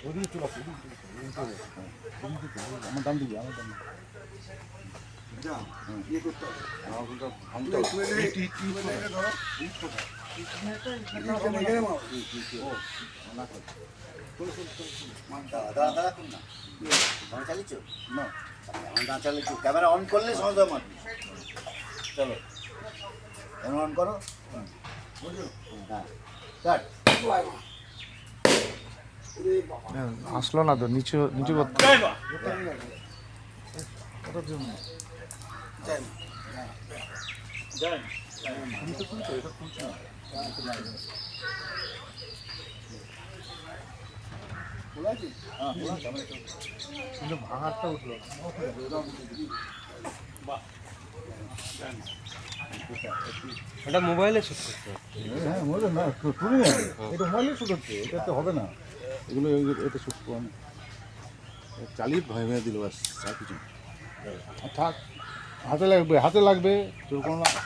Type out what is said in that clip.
ওদিকে চলে আসো, আমার দাম দিবি, আমার দাম দিবি। ক্যামেরা অন করলে সমস্যা মারবি। চলো অন করো। হ্যাঁ আসলো না তো, নিচু নিচু করতে। কিন্তু ভাঙারটা উঠলো এটা মোবাইলে শুট করতে হবে। হ্যাঁ মোবাইলে না, তুলি না, এটা মোবাইলে শুট হচ্ছে, এটাতে হবে না, এগুলো এতে শুট করো না, চালিয়ে ভয় ভয় দিল বাস, আর কিছু না। থাক, হাতে লাগবে, হাতে লাগবে, তোর কোনো